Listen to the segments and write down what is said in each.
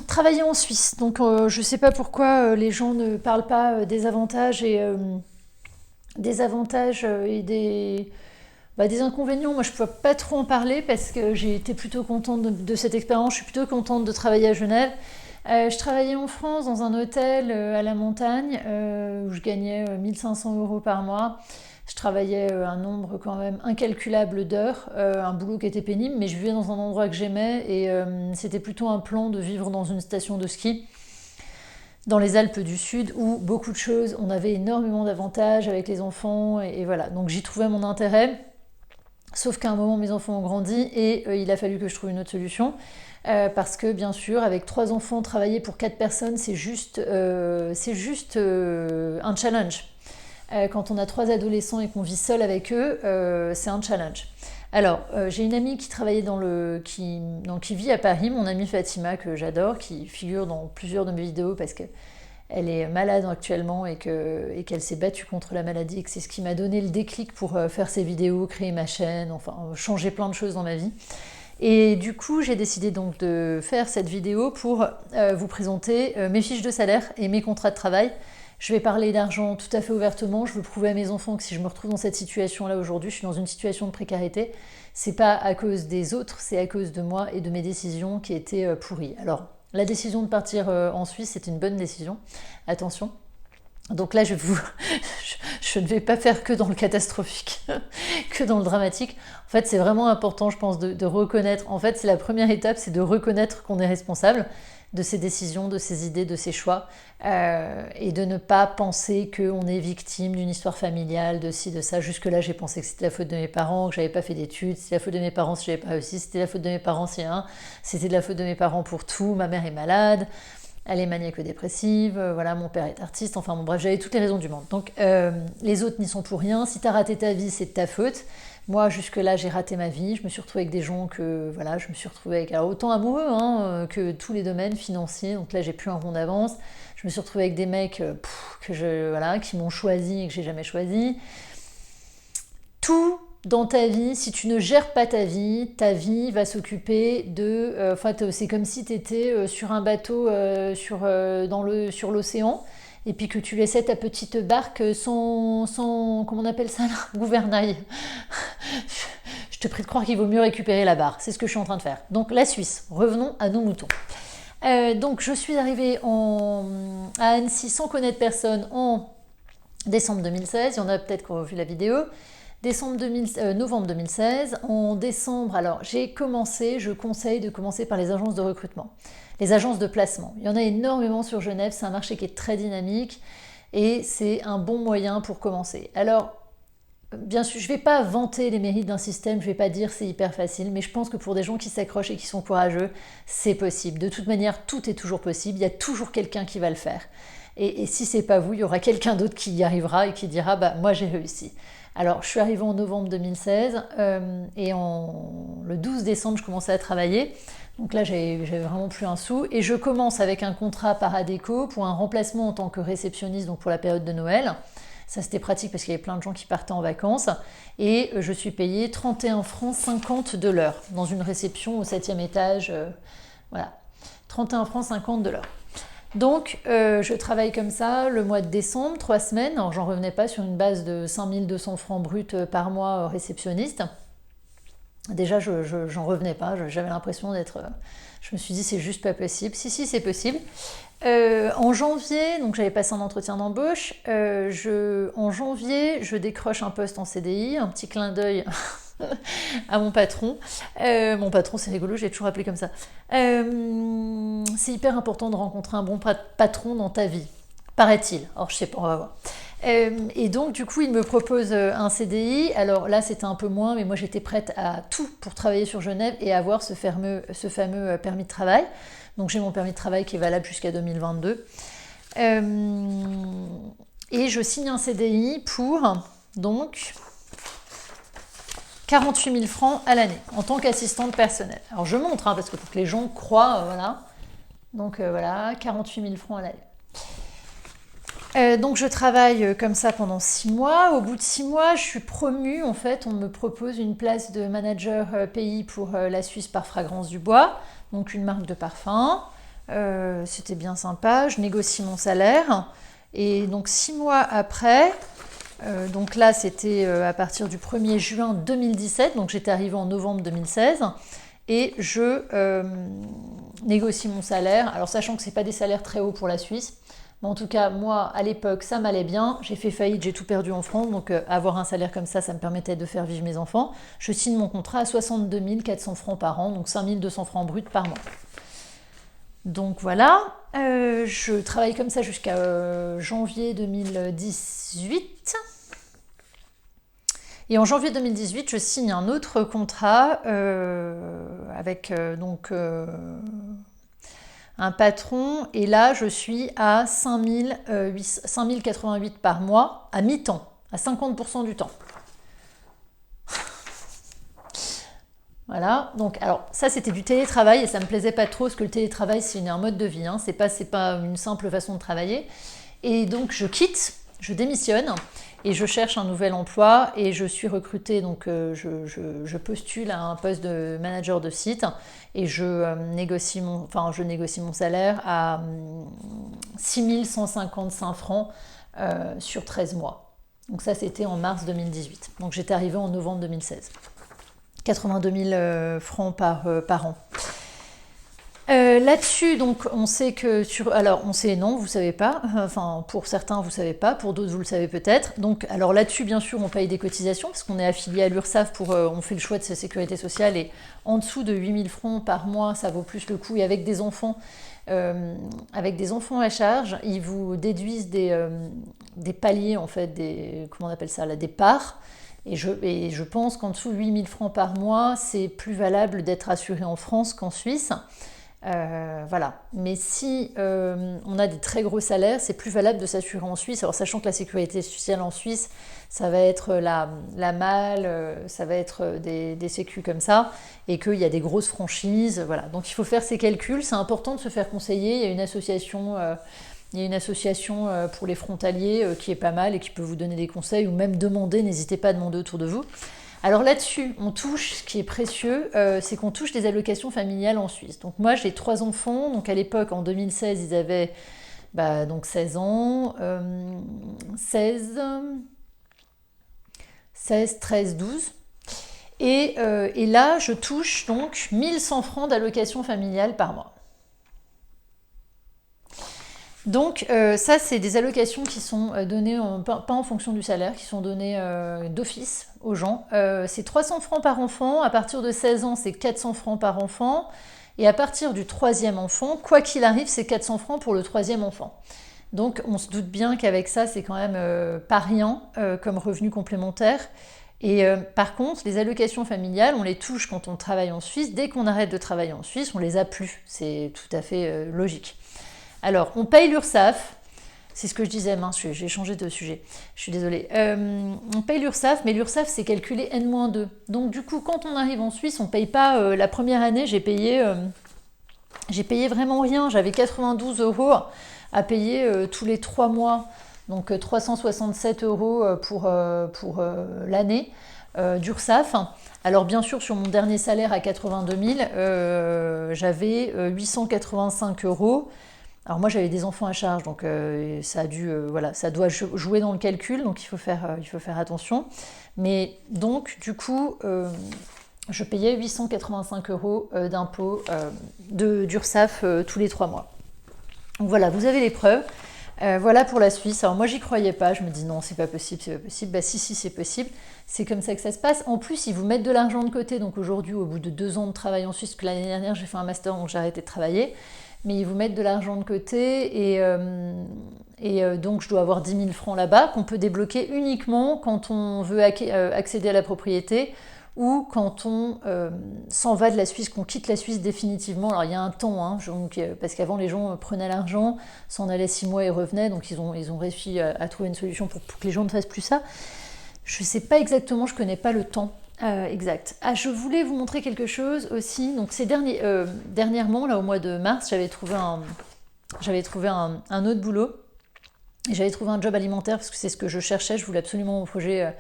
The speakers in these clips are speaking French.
travailler en Suisse. Donc je ne sais pas pourquoi les gens ne parlent pas des avantages et des inconvénients. Moi je ne peux pas trop en parler parce que j'ai été plutôt contente de cette expérience. Je suis plutôt contente de travailler à Genève. Je travaillais en France dans un hôtel à la montagne où je gagnais 1 500 € par mois. Je travaillais un nombre quand même incalculable d'heures, un boulot qui était pénible, mais je vivais dans un endroit que j'aimais et c'était plutôt un plan de vivre dans une station de ski dans les Alpes du Sud où beaucoup de choses, on avait énormément d'avantages avec les enfants et voilà. Donc j'y trouvais mon intérêt, sauf qu'à un moment mes enfants ont grandi et il a fallu que je trouve une autre solution. Parce que bien sûr, avec 3 enfants, travailler pour 4 personnes, c'est juste un challenge. Quand on a 3 adolescents et qu'on vit seul avec eux, c'est un challenge. Alors, j'ai une amie qui travaillait qui vit à Paris, mon amie Fatima, que j'adore, qui figure dans plusieurs de mes vidéos parce qu'elle est malade actuellement et qu'elle s'est battue contre la maladie et que c'est ce qui m'a donné le déclic pour faire ces vidéos, créer ma chaîne, enfin changer plein de choses dans ma vie. Et du coup, j'ai décidé donc de faire cette vidéo pour vous présenter mes fiches de salaire et mes contrats de travail. Je vais parler d'argent tout à fait ouvertement. Je veux prouver à mes enfants que si je me retrouve dans cette situation-là aujourd'hui, je suis dans une situation de précarité. C'est pas à cause des autres, c'est à cause de moi et de mes décisions qui étaient pourries. Alors, la décision de partir en Suisse, c'est une bonne décision. Attention. Donc là, je ne vais pas faire que dans le catastrophique, que dans le dramatique. En fait, c'est vraiment important, je pense, de reconnaître. En fait, c'est la première étape, c'est de reconnaître qu'on est responsable de ses décisions, de ses idées, de ses choix, et de ne pas penser qu'on est victime d'une histoire familiale, de ci, de ça. Jusque-là, j'ai pensé que c'était la faute de mes parents, que j'avais pas fait d'études, c'était la faute de mes parents si j'avais pas réussi, c'était la faute de mes parents si c'était de la faute de mes parents pour tout, ma mère est malade. Elle est maniaco-dépressive, voilà, mon père est artiste, enfin bon bref, j'avais toutes les raisons du monde. Donc les autres n'y sont pour rien, si t'as raté ta vie, c'est de ta faute. Moi, jusque-là, j'ai raté ma vie, je me suis retrouvée avec des gens je me suis retrouvée avec, alors autant amoureux que tous les domaines financiers, donc là j'ai plus un rond d'avance. Je me suis retrouvée avec des mecs qui m'ont choisi et que j'ai jamais choisi. Tout dans ta vie, si tu ne gères pas ta vie va s'occuper de... c'est comme si tu étais sur un bateau sur l'océan et puis que tu laissais ta petite barque sans comment on appelle ça là, gouvernail. Je te prie de croire qu'il vaut mieux récupérer la barre. C'est ce que je suis en train de faire. Donc la Suisse, revenons à nos moutons. Donc je suis arrivée à Annecy sans connaître personne en décembre 2016. Il y en a peut-être qui ont vu la vidéo. Novembre 2016. En décembre, alors je conseille de commencer par les agences de recrutement, les agences de placement. Il y en a énormément sur Genève, c'est un marché qui est très dynamique et c'est un bon moyen pour commencer. Alors, bien sûr, je ne vais pas vanter les mérites d'un système, je ne vais pas dire c'est hyper facile, mais je pense que pour des gens qui s'accrochent et qui sont courageux, c'est possible. De toute manière, tout est toujours possible, il y a toujours quelqu'un qui va le faire. Et si c'est pas vous, il y aura quelqu'un d'autre qui y arrivera et qui dira bah moi j'ai réussi. Alors je suis arrivée en novembre 2016 et le 12 décembre je commençais à travailler. Donc là j'avais vraiment plus un sou et je commence avec un contrat par Adecco pour un remplacement en tant que réceptionniste, donc pour la période de Noël. Ça c'était pratique parce qu'il y avait plein de gens qui partaient en vacances et je suis payée 31 francs 50 de l'heure dans une réception au 7e étage. Voilà, 31 francs 50 de l'heure. Donc je travaille comme ça le mois de décembre, 3 semaines. Alors j'en revenais pas sur une base de 5200 francs bruts par mois réceptionniste. Déjà j'en revenais pas, j'avais l'impression d'être... je me suis dit c'est juste pas possible. Si c'est possible. En janvier, donc j'avais passé un entretien d'embauche. En janvier, je décroche un poste en CDI, un petit clin d'œil à mon patron. Mon patron, c'est rigolo, j'ai toujours appelé comme ça. C'est hyper important de rencontrer un bon patron dans ta vie, paraît-il. Alors je sais pas, on va voir. Et donc du coup il me propose un CDI. Alors là c'était un peu moins, mais moi j'étais prête à tout pour travailler sur Genève et avoir ce fameux permis de travail. Donc j'ai mon permis de travail qui est valable jusqu'à 2022. Et je signe un CDI pour donc 48 000 francs à l'année en tant qu'assistante personnelle. Alors je montre parce que pour que les gens croient, voilà. Donc voilà, 48 000 francs à l'année. Donc je travaille comme ça pendant 6 mois. Au bout de 6 mois, je suis promue. En fait, on me propose une place de manager pays pour la Suisse par Fragrance du Bois, donc une marque de parfum. C'était bien sympa. Je négocie mon salaire. Et donc 6 mois après, donc là c'était à partir du 1er juin 2017, donc j'étais arrivée en novembre 2016. Et je négocie mon salaire. Alors sachant que ce n'est pas des salaires très hauts pour la Suisse. Mais en tout cas, moi, à l'époque, ça m'allait bien. J'ai fait faillite, j'ai tout perdu en France. Donc, avoir un salaire comme ça me permettait de faire vivre mes enfants. Je signe mon contrat à 62 400 francs par an, donc 5 200 francs bruts par mois. Donc voilà, je travaille comme ça jusqu'à janvier 2018. Et en janvier 2018, je signe un autre contrat avec un patron, et là je suis à 5 088 par mois, à mi-temps, à 50% du temps. Voilà, donc alors ça c'était du télétravail et ça me plaisait pas trop parce que le télétravail c'est un mode de vie, hein, c'est pas une simple façon de travailler. Et donc je quitte, je démissionne et je cherche un nouvel emploi et je suis recrutée, donc je postule à un poste de manager de site et je négocie mon salaire à 6 155 francs sur 13 mois. Donc ça c'était en mars 2018, donc j'étais arrivée en novembre 2016. 82 000 francs par an. Là-dessus, donc, on sait que alors, on sait non, vous savez pas. Enfin, pour certains, vous savez pas. Pour d'autres, vous le savez peut-être. Donc, alors là-dessus, bien sûr, on paye des cotisations parce qu'on est affilié à l'URSSAF on fait le choix de sa sécurité sociale et en dessous de 8 000 francs par mois, ça vaut plus le coup. Et avec des enfants à charge, ils vous déduisent des paliers, en fait, comment on appelle ça là, des parts. Et je pense qu'en dessous de 8 000 francs par mois, c'est plus valable d'être assuré en France qu'en Suisse. Voilà. Mais si on a des très gros salaires, c'est plus valable de s'assurer en Suisse. Alors sachant que la sécurité sociale en Suisse, ça va être la MAL, ça va être des sécus comme ça, et qu'il y a des grosses franchises. Voilà. Donc il faut faire ces calculs. C'est important de se faire conseiller. Il y a une association pour les frontaliers qui est pas mal et qui peut vous donner des conseils ou même demander, n'hésitez pas à demander autour de vous. Alors là-dessus, on touche, ce qui est précieux, c'est qu'on touche des allocations familiales en Suisse. Donc moi, j'ai 3 enfants, donc à l'époque, en 2016, ils avaient donc 16 ans, 16, 13, 12. Et là, je touche donc 1100 francs d'allocation familiale par mois. Donc ça, c'est des allocations qui sont données pas en fonction du salaire, qui sont données d'office aux gens. C'est 300 francs par enfant, à partir de 16 ans, c'est 400 francs par enfant, et à partir du 3e enfant, quoi qu'il arrive, c'est 400 francs pour le 3e enfant. Donc on se doute bien qu'avec ça, c'est quand même pas rien comme revenu complémentaire. Et par contre, les allocations familiales, on les touche quand on travaille en Suisse. Dès qu'on arrête de travailler en Suisse, on les a plus. C'est tout à fait logique. Alors, on paye l'URSSAF, c'est ce que je disais, mince, j'ai changé de sujet, je suis désolée. On paye l'URSSAF, mais l'URSSAF c'est calculé N-2. Donc du coup, quand on arrive en Suisse, on ne paye pas, la première année, j'ai payé vraiment rien, j'avais 92 € à payer tous les 3 mois, donc 367 € pour l'année d'URSSAF. Alors bien sûr, sur mon dernier salaire à 82 000, j'avais 885 €. Alors moi j'avais des enfants à charge, donc ça doit jouer dans le calcul, donc il faut faire attention. Mais donc du coup, je payais 885 € d'impôts d'URSSAF tous les 3 mois. Donc voilà, vous avez les preuves. Voilà pour la Suisse. Alors moi j'y croyais pas, je me dis non, c'est pas possible. Bah si, c'est possible. C'est comme ça que ça se passe. En plus, ils vous mettent de l'argent de côté. Donc aujourd'hui, au bout de 2 ans de travail en Suisse, que l'année dernière j'ai fait un master, donc j'ai arrêté de travailler. Mais ils vous mettent de l'argent de côté et donc je dois avoir 10 000 francs là-bas qu'on peut débloquer uniquement quand on veut accéder à la propriété ou quand on s'en va de la Suisse, qu'on quitte la Suisse définitivement. Alors il y a un temps, hein, parce qu'avant les gens prenaient l'argent, s'en allaient 6 mois et revenaient, donc ils ont réussi à trouver une solution pour que les gens ne fassent plus ça. Je ne sais pas exactement, je ne connais pas le temps. Exact. Ah, je voulais vous montrer quelque chose aussi. Donc dernièrement, là au mois de mars, j'avais trouvé un autre boulot Et j'avais trouvé un job alimentaire parce que c'est ce que je cherchais. Je voulais absolument mon projet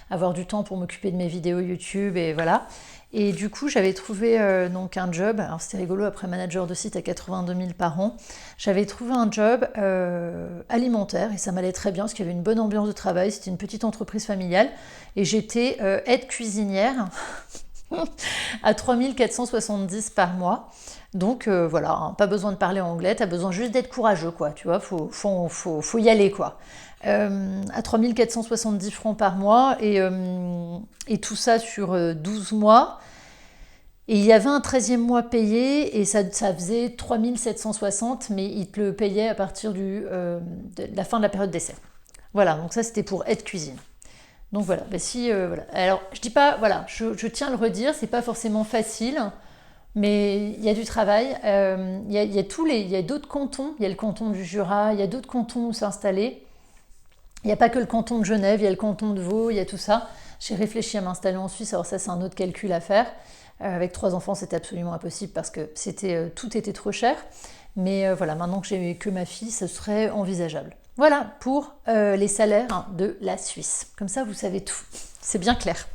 avoir du temps pour m'occuper de mes vidéos YouTube et voilà. Et du coup, j'avais trouvé donc un job. Alors c'était rigolo, après manager de site à 82 000 par an. J'avais trouvé un job alimentaire et ça m'allait très bien parce qu'il y avait une bonne ambiance de travail. C'était une petite entreprise familiale et j'étais aide cuisinière à 3 470 par mois. Donc voilà, hein, pas besoin de parler anglais, t'as besoin juste d'être courageux, quoi. Tu vois, faut y aller, quoi. À 3 470 francs par mois et tout ça sur 12 mois. Et il y avait un 13e mois payé et ça faisait 3 760, mais il te le payait à partir de la fin de la période d'essai. Voilà, donc ça c'était pour aide cuisine. Donc voilà, bah si, voilà. Alors je dis pas, voilà, je tiens à le redire, c'est pas forcément facile, mais il y a du travail. Il y a d'autres cantons, il y a le canton du Jura, il y a d'autres cantons où s'installer. Il n'y a pas que le canton de Genève, il y a le canton de Vaud, il y a tout ça. J'ai réfléchi à m'installer en Suisse, alors ça c'est un autre calcul à faire. Avec 3 enfants, c'était absolument impossible parce que tout était trop cher. Mais voilà, maintenant que j'ai que ma fille, ce serait envisageable. Voilà pour les salaires de la Suisse. Comme ça, vous savez tout. C'est bien clair.